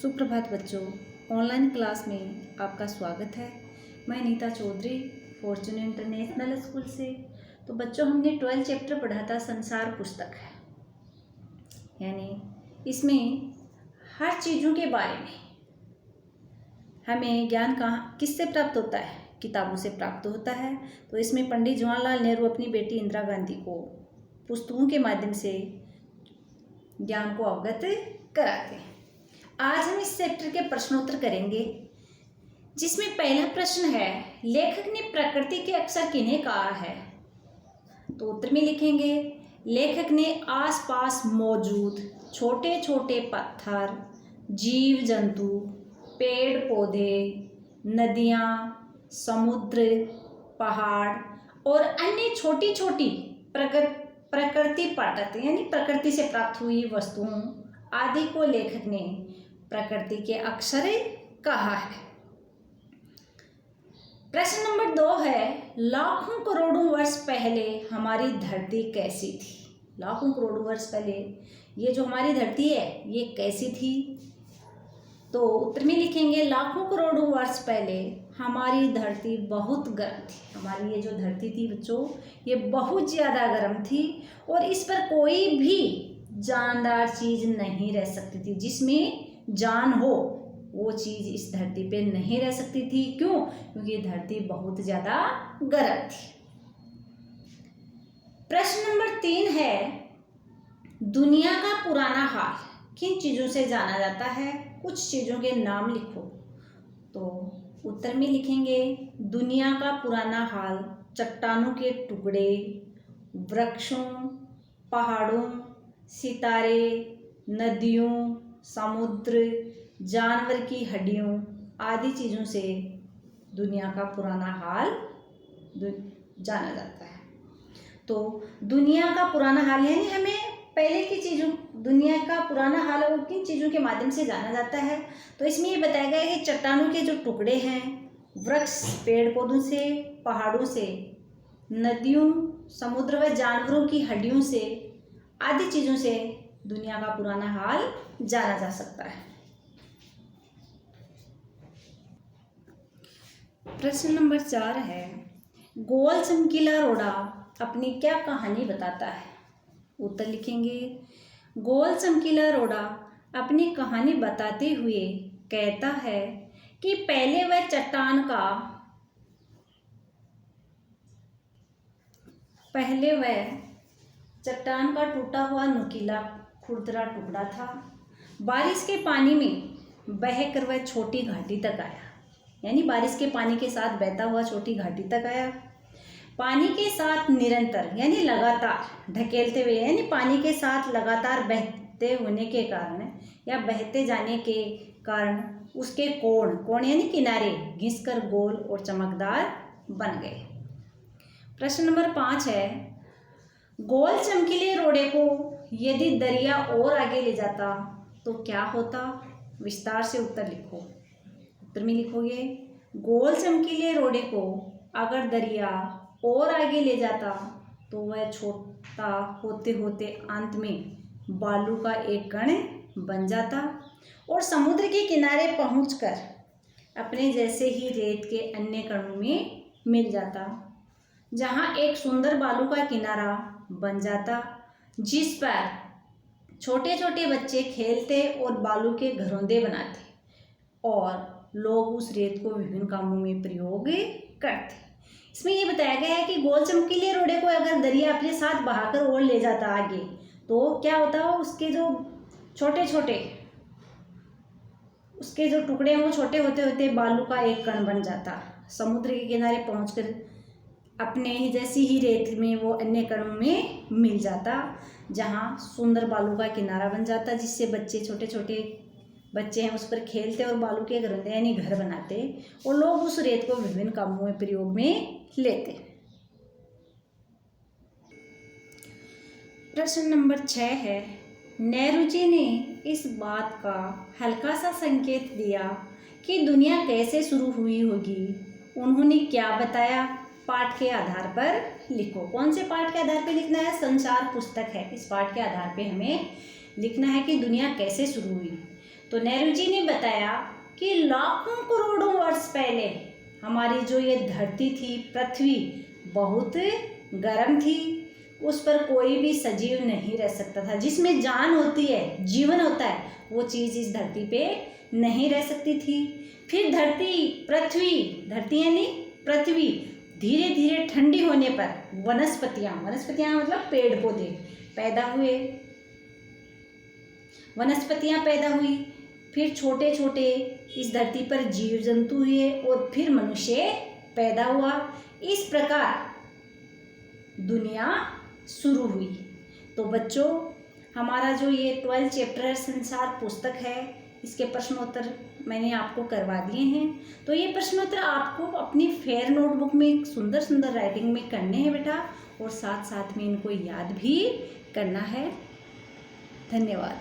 सुप्रभात बच्चों, online class में आपका स्वागत है। मैं Neeta Chaudhary fortune international school से। तो बच्चों, हमने 12 चैप्टर पढ़ा था, संसार पुस्तक है, यानी इसमें हर चीज़ों के बारे में हमें ज्ञान कहाँ किससे प्राप्त होता है, किताबों से प्राप्त होता है। तो इसमें पंडित जवाहरलाल नेहरू अपनी बेटी इंदिरा गांधी को पुस्तकों के माध्यम से ज्ञान को अवगत कराते हैं। आज हम इस चैप्टर के प्रश्नोत्तर करेंगे, जिसमें पहला प्रश्न है, लेखक ने प्रकृति के अक्षर किन्हें कहा है? तो उत्तर में लिखेंगे, लेखक ने आसपास मौजूद छोटे छोटे पत्थर, जीव जंतु, पेड़ पौधे, नदियाँ, समुद्र, पहाड़ और अन्य छोटी छोटी प्रकृति पदार्थ यानी प्रकृति से प्राप्त हुई वस्तुओं आदि को लेखक ने प्रकृति के अक्षर कहा है। प्रश्न नंबर 2 है, लाखों करोड़ों वर्ष पहले हमारी धरती कैसी थी? लाखों करोड़ों वर्ष पहले ये जो हमारी धरती है ये कैसी थी? तो उत्तर में लिखेंगे, लाखों करोड़ों वर्ष पहले हमारी धरती बहुत गर्म थी। हमारी ये जो धरती थी बच्चों, ये बहुत ज़्यादा गर्म थी और इस पर कोई भी जानदार चीज़ नहीं रह सकती थी। जिसमें जान हो वो चीज़ इस धरती पे नहीं रह सकती थी। क्यों? क्योंकि धरती बहुत ज़्यादा गर्म थी। प्रश्न नंबर 3 है, दुनिया का पुराना हाल किन चीज़ों से जाना जाता है? कुछ चीज़ों के नाम लिखो। तो उत्तर में लिखेंगे, दुनिया का पुराना हाल चट्टानों के टुकड़े, वृक्षों, पहाड़ों, सितारे, नदियों, समुद्र, जानवर की हड्डियों आदि चीज़ों से दुनिया का पुराना हाल जाना जाता है। तो दुनिया का पुराना हाल यानी हमें पहले की चीज़ों, दुनिया का पुराना हाल वो किन चीज़ों के माध्यम से जाना जाता है? तो इसमें ये बताया गया है कि चट्टानों के जो टुकड़े हैं, वृक्ष पेड़ पौधों से, पहाड़ों से, नदियों, समुद्र व जानवरों की हड्डियों से आदि चीज़ों से दुनिया का पुराना हाल जाना जा सकता है। प्रश्न नंबर 4 है, गोल चमकीला रोड़ा अपनी क्या कहानी बताता है? उत्तर लिखेंगे, गोल चमकीला रोड़ा अपनी कहानी बताते हुए कहता है कि पहले वह चट्टान का टूटा हुआ नुकीला खुरदरा टुकड़ा था। बारिश के पानी में बहकर वह छोटी घाटी तक आया, यानी बारिश के पानी के साथ बहता हुआ छोटी घाटी तक आया। पानी के साथ निरंतर यानी लगातार ढकेलते हुए, यानी पानी के साथ लगातार बहते होने के कारण या बहते जाने के कारण उसके कोण यानी किनारे घिसकर गोल और चमकदार बन गए। प्रश्न नंबर 5 है, गोल चमकीले रोड़े को यदि दरिया और आगे ले जाता तो क्या होता? विस्तार से उत्तर लिखो। उत्तर में लिखोगे, गोल चमकीले रोड़े को अगर दरिया और आगे ले जाता तो वह छोटा होते होते अंत में बालू का एक कण बन जाता और समुद्र के किनारे पहुंचकर अपने जैसे ही रेत के अन्य कणों में मिल जाता, जहां एक सुंदर बालू का किनारा बन जाता, जिस पर छोटे छोटे बच्चे खेलते और बालू के घरौंदे बनाते और लोग उस रेत को विभिन्न कामों में प्रयोग करते। इसमें यह बताया गया है कि गोल चमकीले रोड़े को अगर दरिया अपने साथ बहाकर और ले जाता आगे तो क्या होता? उसके जो टुकड़े हैं वो छोटे होते होते बालू का एक कण बन जाता, समुद्र के किनारे पहुंचकर अपने ही जैसी ही रेत में वो अन्य कणों में मिल जाता, जहां सुंदर बालू का किनारा बन जाता, जिससे छोटे छोटे बच्चे हैं उस पर खेलते और बालू के घरौंदे यानी घर बनाते और लोग उस रेत को विभिन्न कामों में प्रयोग में लेते। प्रश्न नंबर 6 है, नेहरू जी ने इस बात का हल्का सा संकेत दिया कि दुनिया कैसे शुरू हुई होगी। उन्होंने क्या बताया? पाठ के आधार पर लिखो। कौन से पाठ के आधार पर लिखना है? संसार पुस्तक है, इस पाठ के आधार पर हमें लिखना है कि दुनिया कैसे शुरू हुई। तो नेहरू जी ने बताया कि लाखों करोड़ों वर्ष पहले हमारी जो ये धरती थी, पृथ्वी, बहुत गर्म थी। उस पर कोई भी सजीव नहीं रह सकता था। जिसमें जान होती है, जीवन होता है, वो चीज़ इस धरती पे नहीं रह सकती थी। फिर धरती यानी पृथ्वी धीरे धीरे ठंडी होने पर वनस्पतियाँ मतलब पेड़ पौधे पैदा हुए, वनस्पतियाँ पैदा हुई। फिर छोटे छोटे इस धरती पर जीव जंतु हुए और फिर मनुष्य पैदा हुआ। इस प्रकार दुनिया शुरू हुई। तो बच्चों, हमारा जो ये 12 चैप्टर संसार पुस्तक है, इसके प्रश्नोत्तर मैंने आपको करवा दिए हैं। तो ये प्रश्नोत्तर आपको अपनी फेयर नोटबुक में सुंदर सुंदर राइटिंग में करने हैं बेटा, और साथ साथ में इनको याद भी करना है। धन्यवाद।